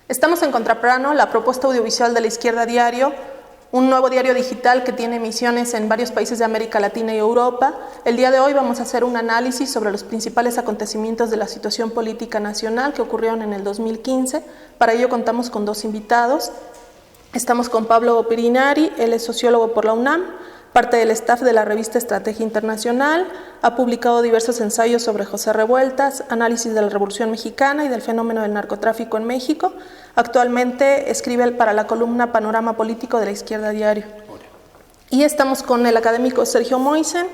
Estamos en Contraplano, la propuesta audiovisual de la Izquierda Diario, un nuevo diario digital que tiene emisiones en varios países de América Latina y Europa. El día de hoy vamos a hacer un análisis sobre los principales acontecimientos de la situación política nacional que ocurrieron en el 2015. Para ello contamos con dos invitados. Estamos con Pablo Pirinari, él es sociólogo por la UNAM, parte del staff de la revista Estrategia Internacional, ha publicado diversos ensayos sobre José Revueltas, análisis de la Revolución Mexicana y del fenómeno del narcotráfico en México. Actualmente escribe para la columna Panorama Político de la Izquierda Diario. Y estamos con el académico Sergio Moisen.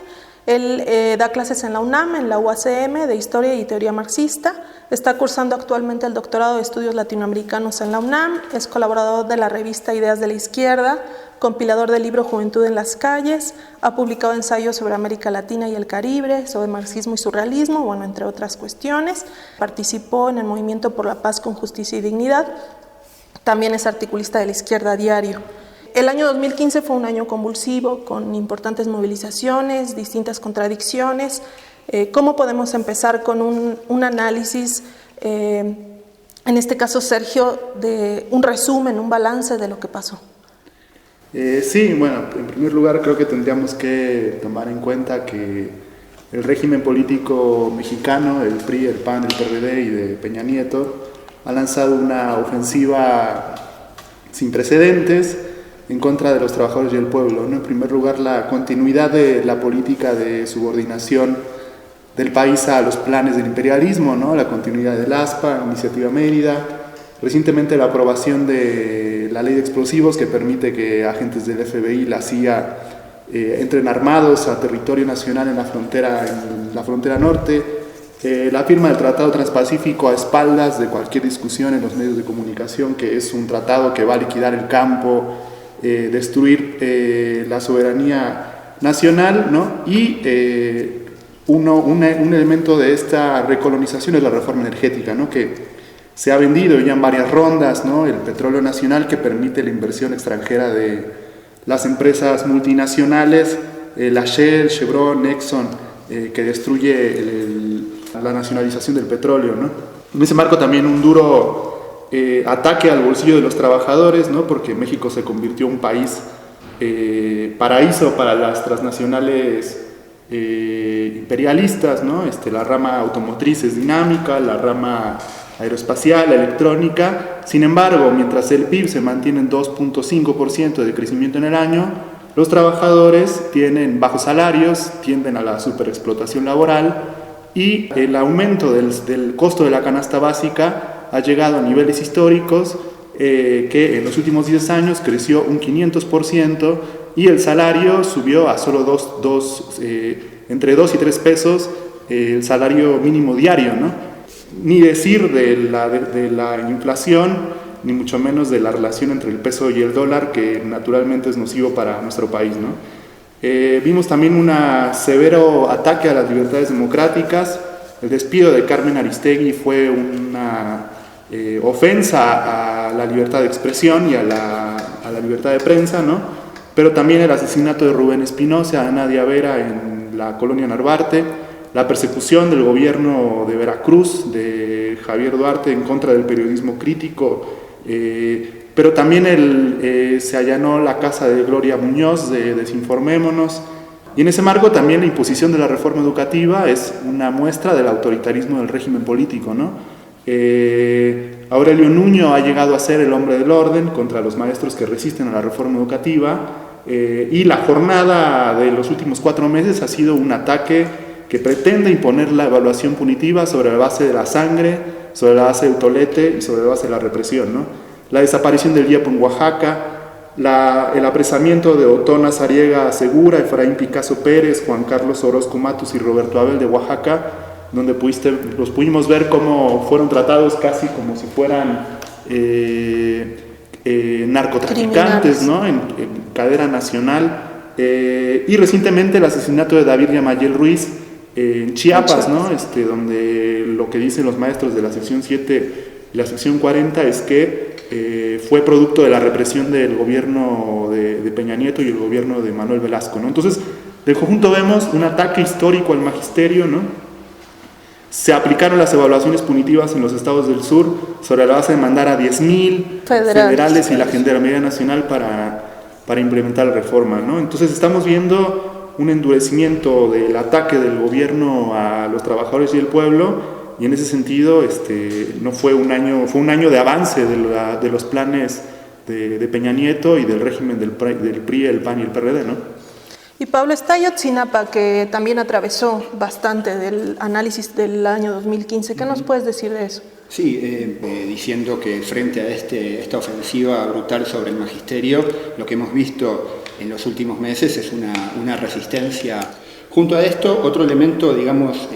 Él da clases en la UNAM, en la UACM, de Historia y Teoría Marxista. Está cursando actualmente el doctorado de Estudios Latinoamericanos en la UNAM. Es colaborador de la revista Ideas de la Izquierda, compilador del libro Juventud en las Calles. Ha publicado ensayos sobre América Latina y el Caribe, sobre marxismo y surrealismo, bueno, entre otras cuestiones. Participó en el Movimiento por la Paz con Justicia y Dignidad. También es articulista de la Izquierda Diario. El año 2015 fue un año convulsivo, con importantes movilizaciones, distintas contradicciones. ¿Cómo podemos empezar con un análisis, en este caso, Sergio, de un resumen, un balance de lo que pasó? Sí, bueno, en primer lugar creo que tendríamos que tomar en cuenta que el régimen político mexicano, el PRI, el PAN, el PRD y de Peña Nieto, ha lanzado una ofensiva sin precedentes en contra de los trabajadores y el pueblo, ¿no? En primer lugar, la continuidad de la política de subordinación del país a los planes del imperialismo, ¿no? La continuidad del ASPA, Iniciativa Mérida, recientemente la aprobación de la ley de explosivos que permite que agentes del FBI y la CIA entren armados a territorio nacional en la frontera norte, la firma del Tratado Transpacífico a espaldas de cualquier discusión en los medios de comunicación, que es un tratado que va a liquidar el campo, destruir la soberanía nacional, ¿no? Y un elemento de esta recolonización es la reforma energética, ¿no? Que se ha vendido ya en varias rondas, ¿no? El petróleo nacional, que permite la inversión extranjera de las empresas multinacionales, la Shell, Chevron, Exxon, que destruye la nacionalización del petróleo, ¿no? En ese marco también un duro ataque al bolsillo de los trabajadores, ¿no? Porque México se convirtió en un país paraíso para las transnacionales imperialistas, ¿no? La rama automotriz es dinámica, la rama aeroespacial, la electrónica. Sin embargo, mientras el PIB se mantiene en 2.5% de crecimiento en el año, los trabajadores tienen bajos salarios, tienden a la superexplotación laboral y el aumento del costo de la canasta básica ha llegado a niveles históricos que en los últimos 10 años creció un 500% y el salario subió a solo entre 2 y 3 pesos el salario mínimo diario, ¿no? Ni decir de la inflación, ni mucho menos de la relación entre el peso y el dólar, que naturalmente es nocivo para nuestro país, ¿no? Vimos también un severo ataque a las libertades democráticas. El despido de Carmen Aristegui fue una ofensa a la libertad de expresión y a la libertad de prensa, ¿no? Pero también el asesinato de Rubén Espinosa, de Nadia Vera en la colonia Narvarte, la persecución del gobierno de Veracruz, de Javier Duarte, en contra del periodismo crítico, pero también se allanó la casa de Gloria Muñoz de Desinformémonos, y en ese marco también la imposición de la reforma educativa es una muestra del autoritarismo del régimen político, ¿no? Aurelio Nuño ha llegado a ser el hombre del orden contra los maestros que resisten a la reforma educativa, y la jornada de los últimos 4 meses ha sido un ataque que pretende imponer la evaluación punitiva sobre la base de la sangre, sobre la base del tolete y sobre la base de la represión, ¿no? La desaparición del IEP en Oaxaca, el apresamiento de Otón Azariega Segura, Efraín Picasso Pérez, Juan Carlos Orozco Matus y Roberto Abel de Oaxaca, donde los pudimos ver cómo fueron tratados casi como si fueran narcotraficantes, ¿no? En cadena nacional. Y recientemente el asesinato de David Yamayel Ruiz en Chiapas, ¿no? Donde lo que dicen los maestros de la sección 7 y la sección 40 es que fue producto de la represión del gobierno de Peña Nieto y el gobierno de Manuel Velasco, ¿no? Entonces, del conjunto vemos un ataque histórico al magisterio, ¿no? Se aplicaron las evaluaciones punitivas en los estados del sur sobre la base de mandar a 10.000 federales y la Gendarmería Nacional para implementar la reforma, ¿no? Entonces estamos viendo un endurecimiento del ataque del gobierno a los trabajadores y el pueblo, y en ese sentido no fue un año, fue un año de avance de los planes de Peña Nieto y del régimen del PRI, el PAN y el PRD, ¿no? Y Pablo, está Ayotzinapa, que también atravesó bastante del análisis del año 2015. ¿Qué nos puedes decir de eso? Sí, diciendo que frente a esta ofensiva brutal sobre el magisterio, lo que hemos visto en los últimos meses es una resistencia. Junto a esto, otro elemento, digamos,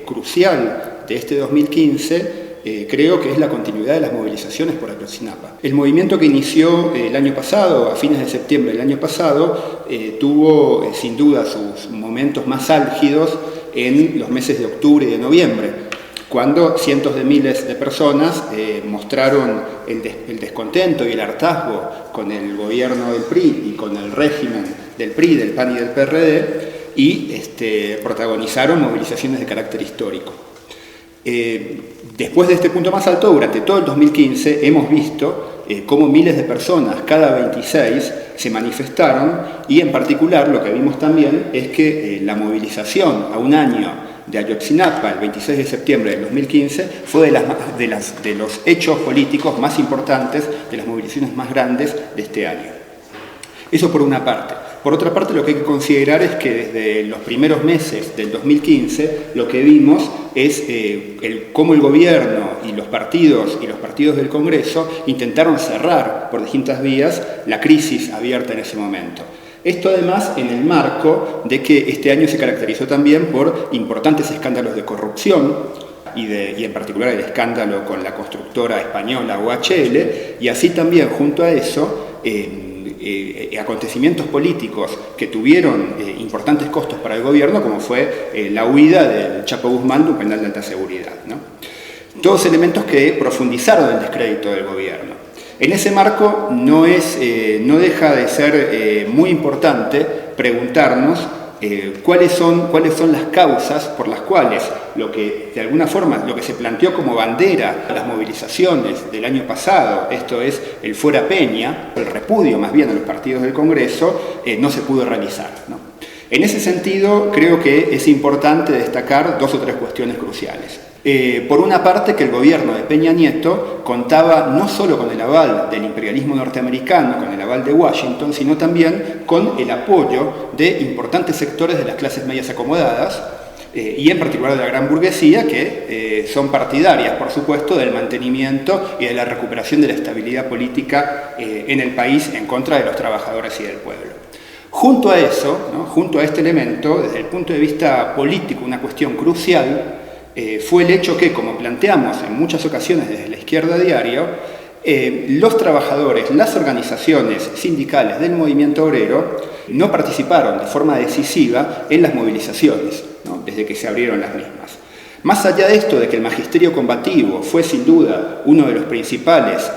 crucial de este 2015, creo que es la continuidad de las movilizaciones por Ayotzinapa. El movimiento que inició el año pasado, a fines de septiembre del año pasado, tuvo sin duda sus momentos más álgidos en los meses de octubre y de noviembre, cuando cientos de miles de personas mostraron el descontento y el hartazgo con el gobierno del PRI y con el régimen del PRI, del PAN y del PRD, y protagonizaron movilizaciones de carácter histórico. Después de este punto más alto, durante todo el 2015 hemos visto cómo miles de personas cada 26 se manifestaron, y en particular lo que vimos también es que la movilización a un año de Ayotzinapa, el 26 de septiembre del 2015, fue de los hechos políticos más importantes, de las movilizaciones más grandes de este año. Eso por una parte. Por otra parte, lo que hay que considerar es que desde los primeros meses del 2015 lo que vimos es cómo el gobierno y los partidos del Congreso intentaron cerrar por distintas vías la crisis abierta en ese momento. Esto además en el marco de que este año se caracterizó también por importantes escándalos de corrupción, y en particular el escándalo con la constructora española OHL, y así también junto a eso acontecimientos políticos que tuvieron importantes costos para el gobierno, como fue la huida del Chapo Guzmán de un penal de alta seguridad, ¿no? Todos elementos que profundizaron el descrédito del gobierno. En ese marco no deja de ser muy importante preguntarnos cuáles son las causas por las cuales lo que de alguna forma lo que se planteó como bandera a las movilizaciones del año pasado, esto es el fuera Peña, el repudio más bien a los partidos del Congreso, no se pudo realizar, ¿no? En ese sentido, creo que es importante destacar dos o tres cuestiones cruciales. Por una parte, que el gobierno de Peña Nieto contaba no solo con el aval del imperialismo norteamericano, con el aval de Washington, sino también con el apoyo de importantes sectores de las clases medias acomodadas, y en particular de la gran burguesía, que son partidarias, por supuesto, del mantenimiento y de la recuperación de la estabilidad política en el país en contra de los trabajadores y del pueblo. Junto a eso, ¿no? Junto a este elemento, desde el punto de vista político, una cuestión crucial fue el hecho que, como planteamos en muchas ocasiones desde la izquierda diario, los trabajadores, las organizaciones sindicales del movimiento obrero no participaron de forma decisiva en las movilizaciones, ¿no? Desde que se abrieron las mismas. Más allá de esto, de que el magisterio combativo fue sin duda uno de los principales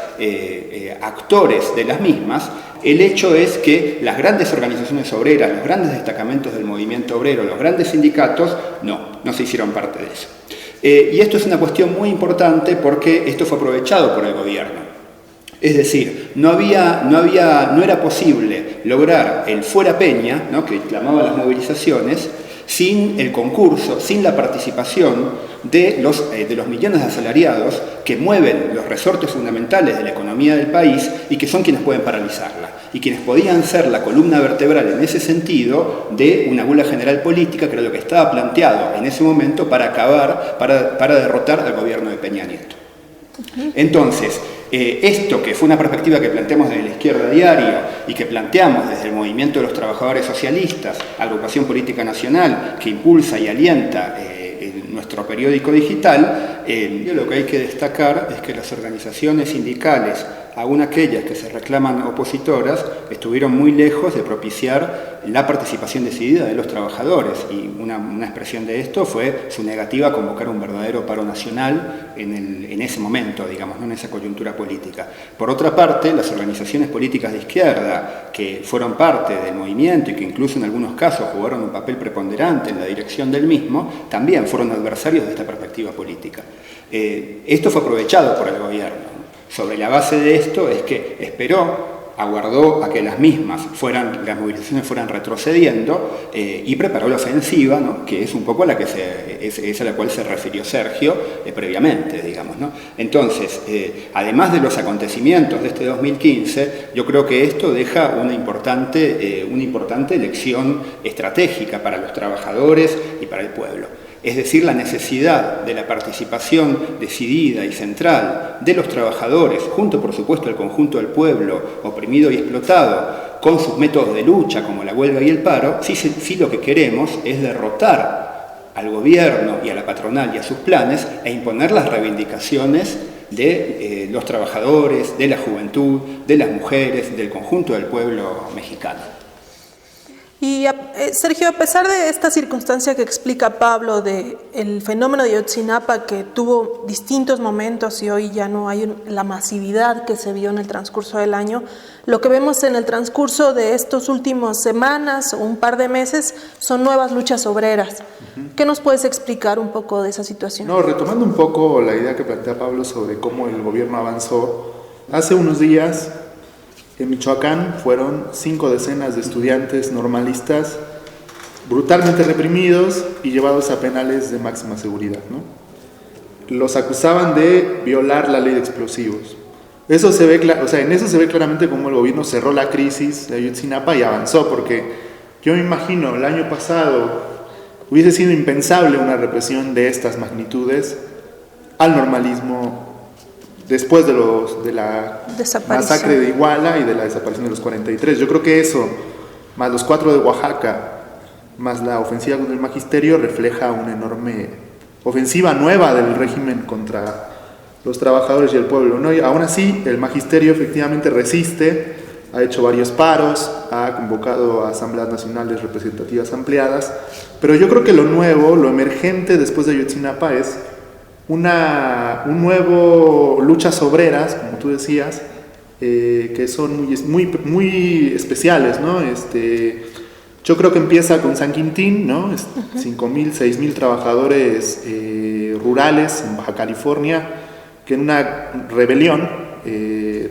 actores de las mismas, el hecho es que las grandes organizaciones obreras, los grandes destacamentos del movimiento obrero, los grandes sindicatos, no se hicieron parte de eso. Y esto es una cuestión muy importante porque esto fue aprovechado por el gobierno. Es decir, no era posible lograr el fuera Peña, ¿no?, que clamaba las movilizaciones, sin el concurso, sin la participación de los millones de asalariados que mueven los resortes fundamentales de la economía del país y que son quienes pueden paralizarla, y quienes podían ser la columna vertebral en ese sentido de una huelga general política, que era lo que estaba planteado en ese momento para derrotar al gobierno de Peña Nieto. Entonces, esto que fue una perspectiva que planteamos desde la izquierda diario y que planteamos desde el movimiento de los trabajadores socialistas, agrupación política nacional que impulsa y alienta nuestro periódico digital, yo lo que hay que destacar es que las organizaciones sindicales, aun aquellas que se reclaman opositoras, estuvieron muy lejos de propiciar la participación decidida de los trabajadores, y una expresión de esto fue su negativa a convocar un verdadero paro nacional en ese momento, digamos, ¿no? En esa coyuntura política. Por otra parte, las organizaciones políticas de izquierda, que fueron parte del movimiento y que incluso en algunos casos jugaron un papel preponderante en la dirección del mismo, también fueron adversarios de esta perspectiva política. Esto fue aprovechado por el gobierno. Sobre la base de esto es que aguardó a que las movilizaciones fueran retrocediendo y preparó la ofensiva, ¿no? Que es un poco a la cual se refirió Sergio previamente, digamos, ¿no? Entonces, además de los acontecimientos de este 2015, yo creo que esto deja una importante lección estratégica para los trabajadores y para el pueblo. Es decir, la necesidad de la participación decidida y central de los trabajadores, junto por supuesto al conjunto del pueblo oprimido y explotado, con sus métodos de lucha como la huelga y el paro, si lo que queremos es derrotar al gobierno y a la patronal y a sus planes e imponer las reivindicaciones de los trabajadores, de la juventud, de las mujeres, del conjunto del pueblo mexicano. Y Sergio, a pesar de esta circunstancia que explica Pablo del fenómeno de Ayotzinapa, que tuvo distintos momentos y hoy ya no hay la masividad que se vio en el transcurso del año, lo que vemos en el transcurso de estas últimas semanas o un par de meses son nuevas luchas obreras. ¿Qué nos puedes explicar un poco de esa situación? No, retomando un poco la idea que plantea Pablo sobre cómo el gobierno avanzó, hace unos días en Michoacán fueron 5 decenas de estudiantes normalistas brutalmente reprimidos y llevados a penales de máxima seguridad, ¿no? Los acusaban de violar la ley de explosivos. En eso se ve claramente cómo el gobierno cerró la crisis de Ayotzinapa y avanzó, porque yo me imagino el año pasado hubiese sido impensable una represión de estas magnitudes al normalismo después de la masacre de Iguala y de la desaparición de los 43. Yo creo que eso, más los 4 de Oaxaca, más la ofensiva contra el magisterio, refleja una enorme ofensiva nueva del régimen contra los trabajadores y el pueblo, ¿no? Y aún así, el magisterio efectivamente resiste, ha hecho varios paros, ha convocado a asambleas nacionales representativas ampliadas, pero yo creo que lo nuevo, lo emergente después de Ayotzinapa es un nuevo luchas obreras, como tú decías, que son muy especiales, ¿no? Yo creo que empieza con San Quintín, ¿no? 5,000, 6,000 trabajadores rurales en Baja California, que en una rebelión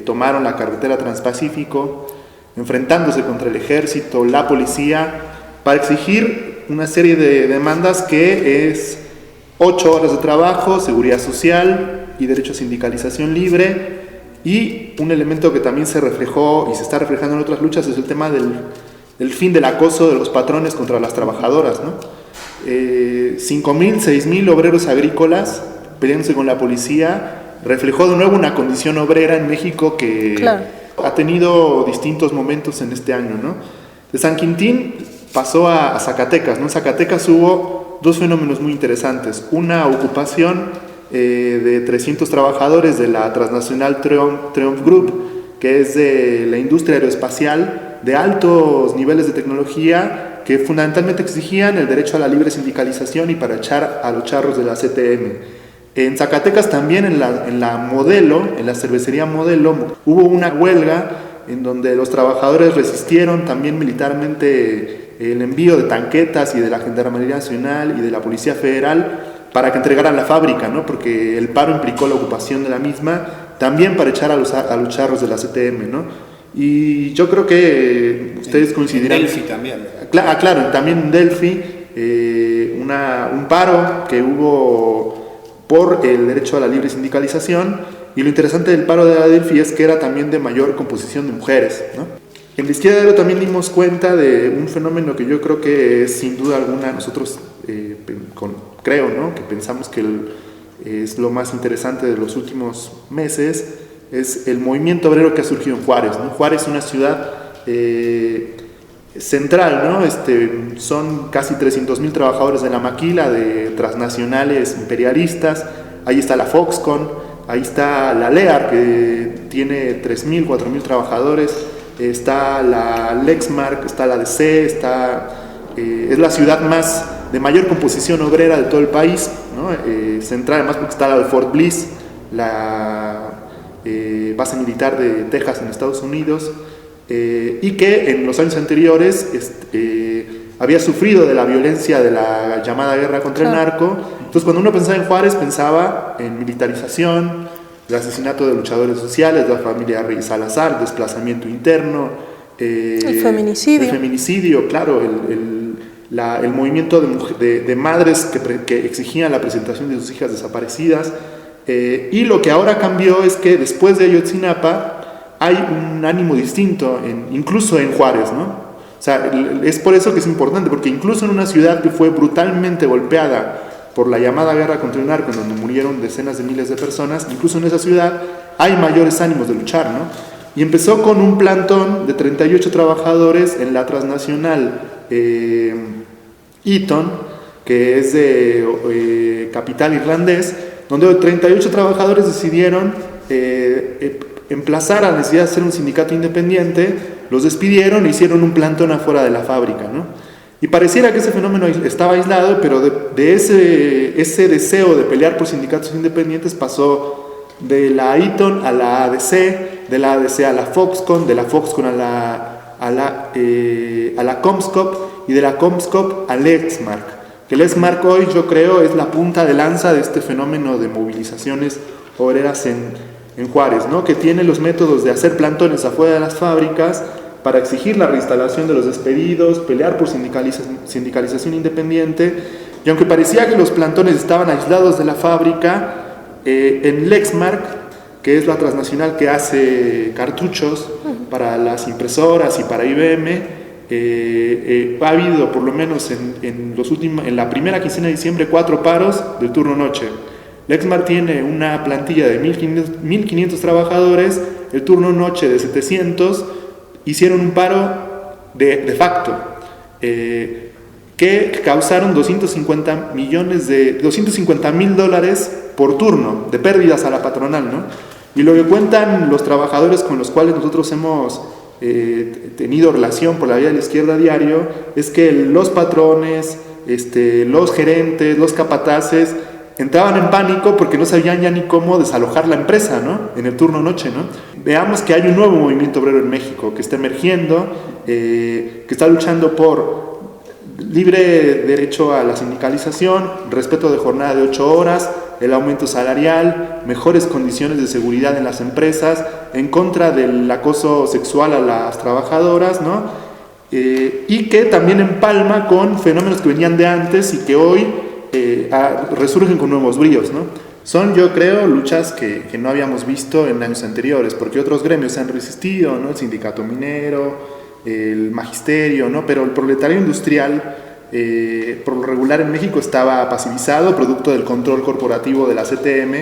tomaron la carretera Transpacífico, enfrentándose contra el ejército, la policía, para exigir una serie de demandas que es 8 horas de trabajo, seguridad social y derecho a sindicalización libre. Y un elemento que también se reflejó y se está reflejando en otras luchas es el tema del fin del acoso de los patrones contra las trabajadoras, ¿no? 5,000, 6,000 obreros agrícolas peleándose con la policía reflejó de nuevo una condición obrera en México que ha tenido distintos momentos en este año, ¿no? De San Quintín pasó a Zacatecas, ¿no? En Zacatecas hubo 2 fenómenos muy interesantes. Una ocupación de 300 trabajadores de la transnacional Triumph Group, que es de la industria aeroespacial de altos niveles de tecnología, que fundamentalmente exigían el derecho a la libre sindicalización y para echar a los charros de la CTM. En Zacatecas también, en la cervecería Modelo, hubo una huelga en donde los trabajadores resistieron también militarmente el envío de tanquetas y de la Gendarmería Nacional y de la Policía Federal para que entregaran la fábrica, ¿no? Porque el paro implicó la ocupación de la misma, también para echar a los charros de la CTM, ¿no? Y yo creo que ustedes coincidirán. En Delphi también. Claro, también en Delphi, un paro que hubo por el derecho a la libre sindicalización, y lo interesante del paro de la Delphi es que era también de mayor composición de mujeres, ¿no? En la izquierda también dimos cuenta de un fenómeno que yo creo que es sin duda alguna, nosotros creo, ¿no? Que pensamos que es lo más interesante de los últimos meses, es el movimiento obrero que ha surgido en Juárez, ¿no? Juárez es una ciudad central, ¿no? Son casi 300,000 trabajadores de la maquila, de transnacionales imperialistas, ahí está la Foxconn, ahí está la LEAR, que tiene 3.000, 4.000 trabajadores, está la Lexmark, está la DC, es la ciudad de mayor composición obrera de todo el país, ¿no? Central, además, porque está la de Fort Bliss, la base militar de Texas en Estados Unidos, y que en los años anteriores había sufrido de la violencia de la llamada guerra contra el narco. Entonces, cuando uno pensaba en Juárez, pensaba en militarización, el asesinato de luchadores sociales, de la familia Reyes Salazar, desplazamiento interno, el feminicidio. El feminicidio, claro, el movimiento de madres que exigían la presentación de sus hijas desaparecidas. Y lo que ahora cambió es que después de Ayotzinapa hay un ánimo distinto, incluso en Juárez, ¿no? O sea, es por eso que es importante, porque incluso en una ciudad que fue brutalmente golpeada por la llamada guerra contra el narco, en donde murieron decenas de miles de personas, incluso en esa ciudad hay mayores ánimos de luchar, ¿no? Y empezó con un plantón de 38 trabajadores en la transnacional Eaton, que es de capital irlandés, donde 38 trabajadores decidieron emplazar a la necesidad de hacer un sindicato independiente, los despidieron e hicieron un plantón afuera de la fábrica, ¿no? Y pareciera que ese fenómeno estaba aislado, pero de ese deseo de pelear por sindicatos independientes pasó de la Eaton a la ADC, de la ADC a la Foxconn, de la Foxconn a la Comscope y de la Comscope a Lexmark. Que Lexmark hoy, yo creo, es la punta de lanza de este fenómeno de movilizaciones obreras en Juárez, ¿no? Que tiene los métodos de hacer plantones afuera de las fábricas para exigir la reinstalación de los despedidos, pelear por sindicalización independiente, y aunque parecía que los plantones estaban aislados de la fábrica, en Lexmark, que es la transnacional que hace cartuchos para las impresoras y para IBM, ha habido por lo menos en la primera quincena de diciembre 4 paros del turno noche. Lexmark tiene una plantilla de 1.500 trabajadores, el turno noche de 700, hicieron un paro de facto, que causaron $250,000 por turno de pérdidas a la patronal, ¿no? Y lo que cuentan los trabajadores con los cuales nosotros hemos tenido relación por la vía de la izquierda diario es que los patrones, los gerentes, los capataces entraban en pánico porque no sabían ya ni cómo desalojar la empresa, ¿no? En el turno noche, ¿no? Veamos que hay un nuevo movimiento obrero en México que está emergiendo, que está luchando por libre derecho a la sindicalización, respeto de jornada de 8 horas, el aumento salarial, mejores condiciones de seguridad en las empresas, en contra del acoso sexual a las trabajadoras, ¿no? Y que también empalma con fenómenos que venían de antes y que hoy resurgen con nuevos bríos, ¿no? Son, yo creo, luchas que no habíamos visto en años anteriores, porque otros gremios se han resistido, ¿no? El sindicato minero, el magisterio, ¿no? Pero el proletario industrial, por lo regular en México, estaba pasivizado, producto del control corporativo de la CTM,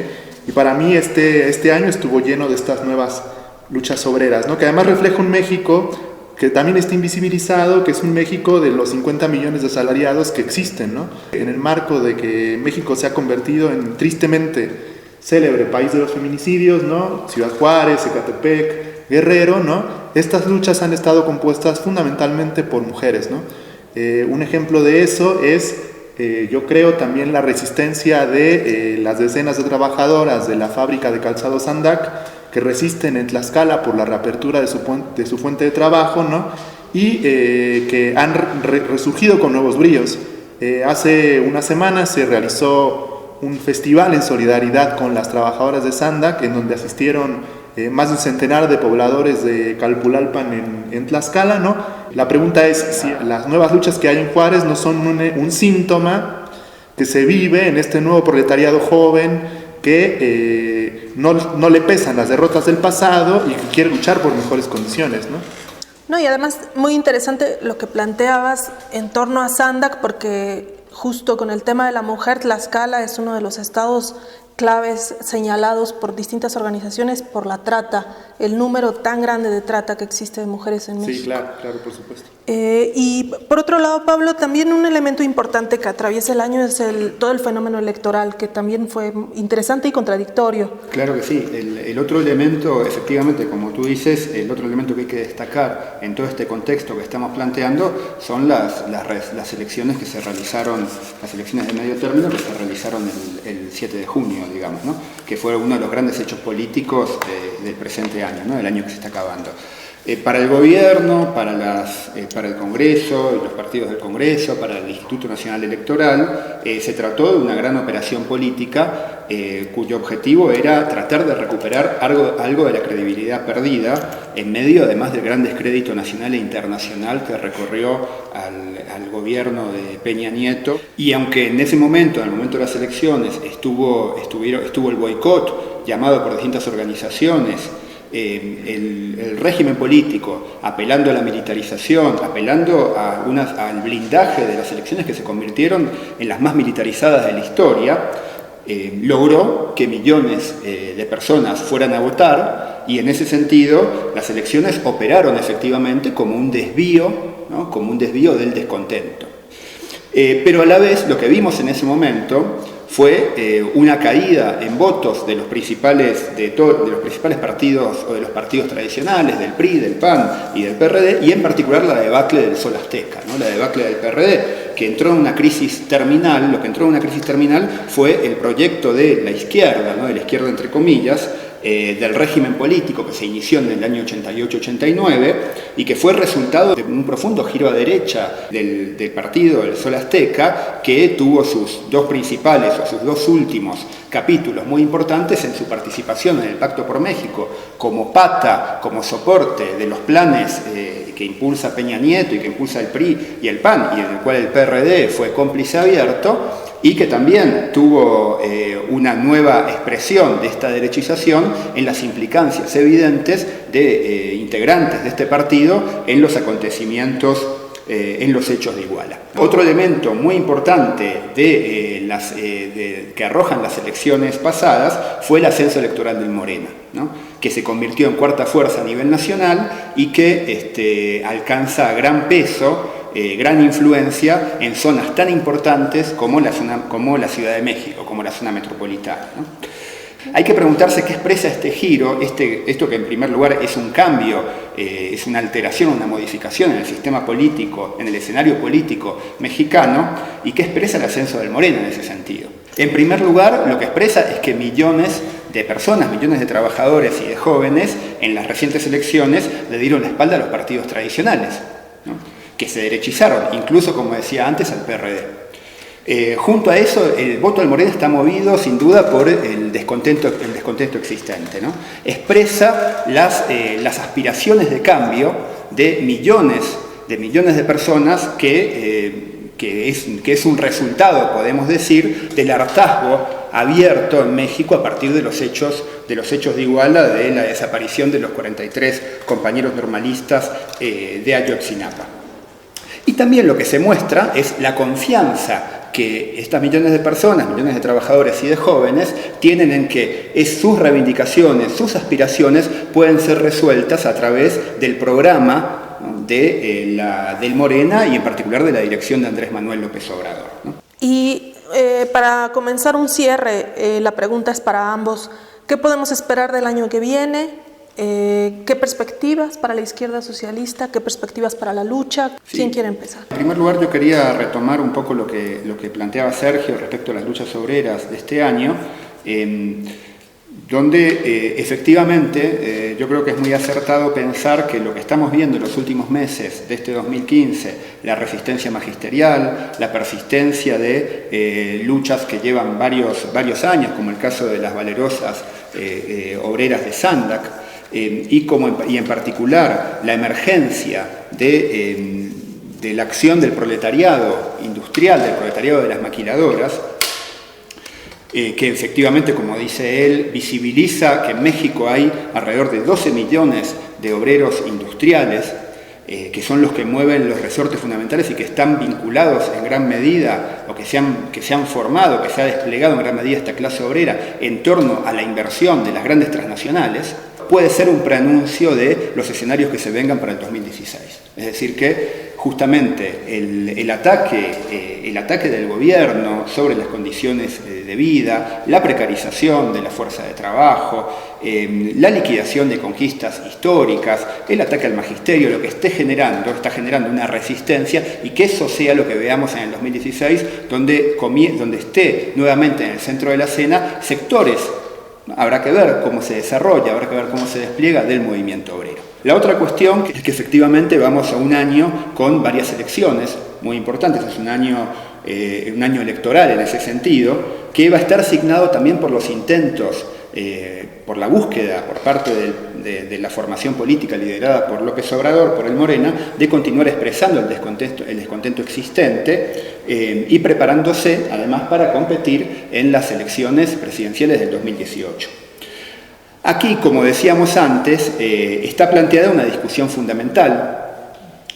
y para mí este año estuvo lleno de estas nuevas luchas obreras, ¿no? Que además refleja un México que también está invisibilizado, que es un México de los 50 millones de asalariados que existen, ¿no? En el marco de que México se ha convertido en, tristemente, célebre país de los feminicidios, ¿no? Ciudad Juárez, Ecatepec, Guerrero, ¿no? Estas luchas han estado compuestas fundamentalmente por mujeres, ¿no? Un ejemplo de eso es, yo creo, también la resistencia de las decenas de trabajadoras de la fábrica de calzado Sandac, que resisten en Tlaxcala por la reapertura de su fuente de trabajo, ¿no? Y que han resurgido con nuevos bríos. Hace unas semanas se realizó un festival en solidaridad con las trabajadoras de Sandac, en donde asistieron más de un centenar de pobladores de Calpulalpan en Tlaxcala, ¿no? La pregunta es si las nuevas luchas que hay en Juárez no son un síntoma que se vive en este nuevo proletariado joven que no le pesan las derrotas del pasado y que quiere luchar por mejores condiciones, ¿no? No, y además muy interesante lo que planteabas en torno a Sandac, porque justo con el tema de la mujer, Tlaxcala es uno de los estados claves señalados por distintas organizaciones por la trata, el número tan grande de trata que existe de mujeres en México. Sí, claro, por supuesto. Y por otro lado, Pablo, también un elemento importante que atraviesa el año es todo el fenómeno electoral, que también fue interesante y contradictorio. Claro que sí. El otro elemento, efectivamente, como tú dices, el otro elemento que hay que destacar en todo este contexto que estamos planteando son las elecciones que se realizaron, las elecciones de medio término que se realizaron el 7 de junio, digamos, ¿no? Que fue uno de los grandes hechos políticos del presente año, ¿no? El año que se está acabando. Para el gobierno, para el Congreso y los partidos del Congreso, para el Instituto Nacional Electoral, se trató de una gran operación política cuyo objetivo era tratar de recuperar algo de la credibilidad perdida en medio además del gran descrédito nacional e internacional que recorrió al gobierno de Peña Nieto. Y aunque en ese momento, en el momento de las elecciones, estuvo el boicot llamado por distintas organizaciones, el régimen político apelando a la militarización, apelando al blindaje de las elecciones que se convirtieron en las más militarizadas de la historia, logró que millones de personas fueran a votar y en ese sentido las elecciones operaron efectivamente como un desvío, ¿no? Como un desvío del descontento. Pero a la vez lo que vimos en ese momento fue una caída en votos de los principales partidos o de los partidos tradicionales, del PRI, del PAN y del PRD, y en particular la debacle del Sol Azteca, ¿no? La debacle del PRD, que entró en una crisis terminal. Lo que entró en una crisis terminal fue el proyecto de la izquierda, ¿no? De la izquierda entre comillas, del régimen político que se inició en el año 88-89 y que fue resultado de un profundo giro a derecha del partido del Sol Azteca, que tuvo sus dos principales o sus dos últimos capítulos muy importantes en su participación en el Pacto por México como pata, como soporte de los planes que impulsa Peña Nieto y que impulsa el PRI y el PAN, y en el cual el PRD fue cómplice abierto, y que también tuvo una nueva expresión de esta derechización en las implicancias evidentes de integrantes de este partido en los acontecimientos, en los hechos de Iguala. Otro elemento muy importante que arrojan las elecciones pasadas fue el ascenso electoral del Morena, ¿no? Que se convirtió en cuarta fuerza a nivel nacional y que alcanza gran peso, gran influencia en zonas tan importantes como la Ciudad de México, como la zona metropolitana, ¿no? Hay que preguntarse qué expresa este giro, esto que en primer lugar es un cambio, es una alteración, una modificación en el sistema político, en el escenario político mexicano, y qué expresa el ascenso del Morena en ese sentido. En primer lugar, lo que expresa es que millones de personas, millones de trabajadores y de jóvenes en las recientes elecciones le dieron la espalda a los partidos tradicionales, ¿no? Que se derechizaron, incluso, como decía antes, al PRD. Junto a eso, el voto del Morena está movido sin duda por el descontento existente, ¿no? Expresa las aspiraciones de cambio de millones de personas que es un resultado, podemos decir, del hartazgo abierto en México a partir de los hechos de Iguala, de la desaparición de los 43 compañeros normalistas de Ayotzinapa. Y también lo que se muestra es la confianza que estas millones de personas, millones de trabajadores y de jóvenes tienen en que sus reivindicaciones, sus aspiraciones pueden ser resueltas a través del programa, ¿no? del Morena y en particular de la dirección de Andrés Manuel López Obrador, ¿no? Y para comenzar un cierre, la pregunta es para ambos. ¿Qué podemos esperar del año que viene? ¿Qué perspectivas para la izquierda socialista? ¿Qué perspectivas para la lucha? Sí. ¿Quién quiere empezar? En primer lugar, yo quería retomar un poco lo que planteaba Sergio respecto a las luchas obreras de este año, donde efectivamente yo creo que es muy acertado pensar que lo que estamos viendo en los últimos meses de este 2015, la resistencia magisterial, la persistencia de luchas que llevan varios años, como el caso de las valerosas obreras de Sandac, y en particular la emergencia de la acción del proletariado industrial, del proletariado de las maquiladoras, que efectivamente, como dice él, visibiliza que en México hay alrededor de 12 millones de obreros industriales que son los que mueven los resortes fundamentales y que están vinculados en gran medida, o que se han formado, que se ha desplegado en gran medida esta clase obrera en torno a la inversión de las grandes transnacionales, puede ser un preanuncio de los escenarios que se vengan para el 2016. Es decir, que justamente el ataque del gobierno sobre las condiciones de vida, la precarización de la fuerza de trabajo, la liquidación de conquistas históricas, el ataque al magisterio, lo que está generando una resistencia, y que eso sea lo que veamos en el 2016, donde esté nuevamente en el centro de la escena sectores. Habrá que ver cómo se desarrolla, habrá que ver cómo se despliega del movimiento obrero. La otra cuestión es que efectivamente vamos a un año con varias elecciones muy importantes, es un año electoral en ese sentido, que va a estar signado también por los intentos, por la búsqueda por parte de la formación política liderada por López Obrador, por el Morena, de continuar expresando el descontento existente y preparándose además para competir en las elecciones presidenciales del 2018. Aquí, como decíamos antes, está planteada una discusión fundamental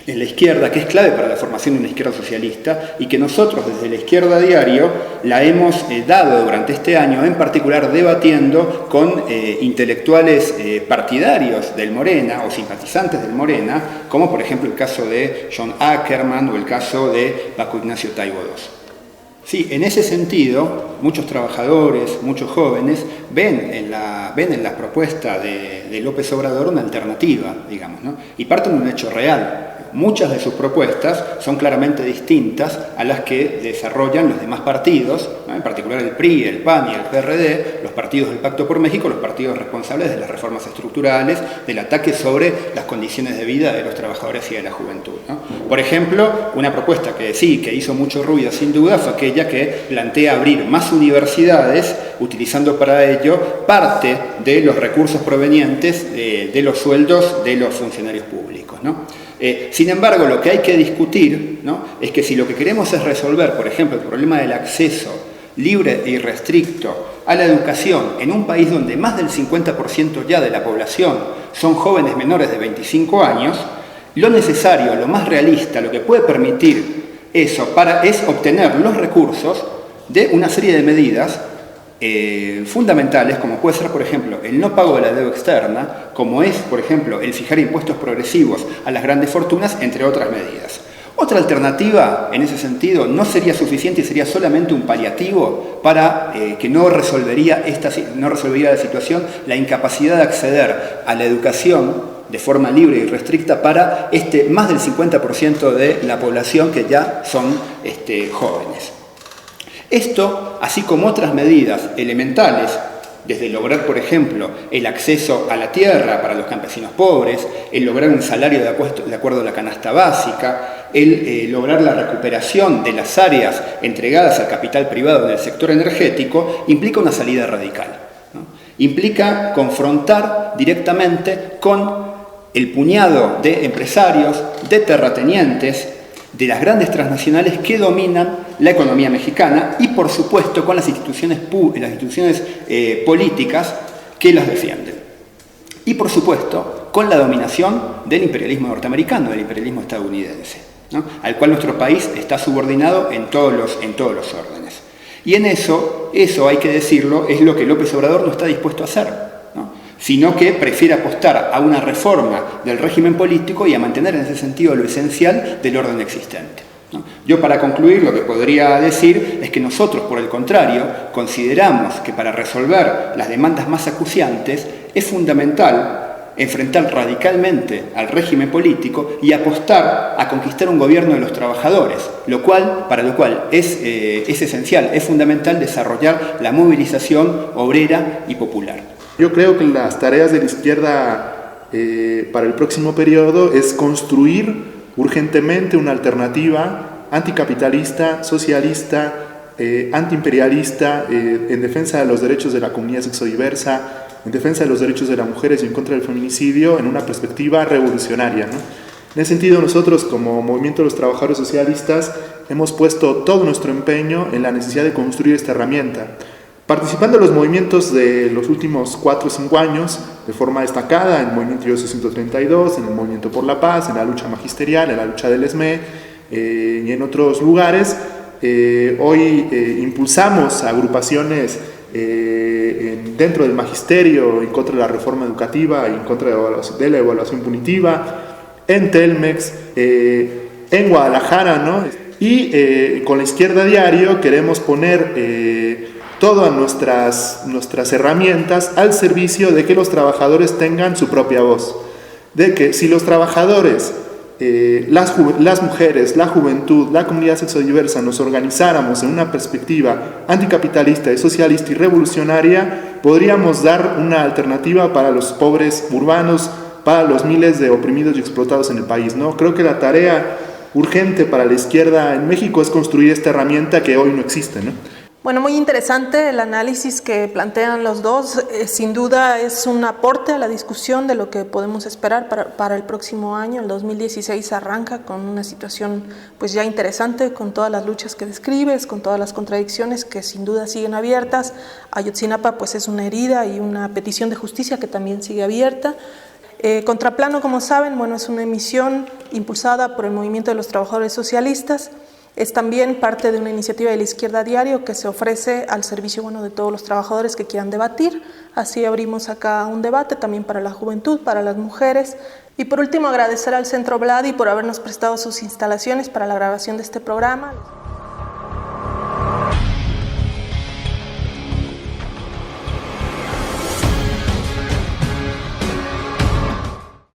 en la izquierda, que es clave para la formación de una izquierda socialista, y que nosotros desde la Izquierda Diario la hemos dado durante este año, en particular debatiendo con intelectuales partidarios del Morena o simpatizantes del Morena, como por ejemplo el caso de John Ackerman o el caso de Paco Ignacio Taibo II. Sí, en ese sentido, muchos trabajadores, muchos jóvenes ven en la propuesta de López Obrador una alternativa, digamos, ¿no? Y parten de un hecho real. Muchas de sus propuestas son claramente distintas a las que desarrollan los demás partidos, ¿no? En particular el PRI, el PAN y el PRD, los partidos del Pacto por México, los partidos responsables de las reformas estructurales, del ataque sobre las condiciones de vida de los trabajadores y de la juventud, ¿no? Por ejemplo, una propuesta que hizo mucho ruido sin duda fue aquella que plantea abrir más universidades, utilizando para ello parte de los recursos provenientes de los sueldos de los funcionarios públicos, ¿no? Sin embargo, lo que hay que discutir, ¿no?, es que si lo que queremos es resolver, por ejemplo, el problema del acceso libre e irrestricto a la educación en un país donde más del 50% ya de la población son jóvenes menores de 25 años, lo necesario, lo más realista, lo que puede permitir eso es obtener los recursos de una serie de medidas fundamentales, como puede ser, por ejemplo, el no pago de la deuda externa, como es, por ejemplo, el fijar impuestos progresivos a las grandes fortunas, entre otras medidas. Otra alternativa, en ese sentido, no sería suficiente y sería solamente un paliativo para que no resolvería la situación, la incapacidad de acceder a la educación de forma libre y restricta para más del 50% de la población que ya son jóvenes. Esto, así como otras medidas elementales, desde lograr, por ejemplo, el acceso a la tierra para los campesinos pobres, el lograr un salario de acuerdo a la canasta básica, el lograr la recuperación de las áreas entregadas al capital privado en el sector energético, implica una salida radical, ¿no? Implica confrontar directamente con el puñado de empresarios, de terratenientes, de las grandes transnacionales que dominan la economía mexicana y, por supuesto, con las instituciones políticas que las defienden. Y, por supuesto, con la dominación del imperialismo norteamericano, del imperialismo estadounidense, ¿no?, al cual nuestro país está subordinado en todos los órdenes. Y en eso hay que decirlo, es lo que López Obrador no está dispuesto a hacer, ¿no?, sino que prefiere apostar a una reforma del régimen político y a mantener en ese sentido lo esencial del orden existente, ¿no? Yo, para concluir, lo que podría decir es que nosotros, por el contrario, consideramos que para resolver las demandas más acuciantes es fundamental enfrentar radicalmente al régimen político y apostar a conquistar un gobierno de los trabajadores, para lo cual es esencial, es fundamental desarrollar la movilización obrera y popular. Yo creo que las tareas de la izquierda para el próximo periodo es construir urgentemente una alternativa anticapitalista, socialista, antiimperialista, en defensa de los derechos de la comunidad sexodiversa, en defensa de los derechos de las mujeres y en contra del feminicidio, en una perspectiva revolucionaria, ¿no? En ese sentido, nosotros, como Movimiento de los Trabajadores Socialistas, hemos puesto todo nuestro empeño en la necesidad de construir esta herramienta. participando en los movimientos de los últimos 4 o 5 años de forma destacada, en el movimiento IOSO 132, en el movimiento por la paz, en la lucha magisterial, en la lucha del ESME y en otros lugares. Hoy impulsamos agrupaciones dentro del magisterio en contra de la reforma educativa y en contra de la evaluación punitiva, en Telmex, en Guadalajara, ¿no? Y con la Izquierda Diario queremos poner todas nuestras herramientas al servicio de que los trabajadores tengan su propia voz, de que si los trabajadores, las mujeres, la juventud, la comunidad sexodiversa nos organizáramos en una perspectiva anticapitalista, socialista y revolucionaria, podríamos dar una alternativa para los pobres urbanos, para los miles de oprimidos y explotados en el país, ¿no? Creo que la tarea urgente para la izquierda en México es construir esta herramienta que hoy no existe, ¿no? Bueno, muy interesante el análisis que plantean los dos. Sin duda es un aporte a la discusión de lo que podemos esperar para el próximo año. El 2016 arranca con una situación pues ya interesante, con todas las luchas que describes, con todas las contradicciones que sin duda siguen abiertas. Ayotzinapa pues es una herida y una petición de justicia que también sigue abierta. Contraplano, como saben, bueno, es una emisión impulsada por el Movimiento de los Trabajadores Socialistas. Es también parte de una iniciativa de la Izquierda Diario que se ofrece al servicio, bueno, de todos los trabajadores que quieran debatir. Así abrimos acá un debate también para la juventud, para las mujeres. Y por último, agradecer al Centro Vladi por habernos prestado sus instalaciones para la grabación de este programa.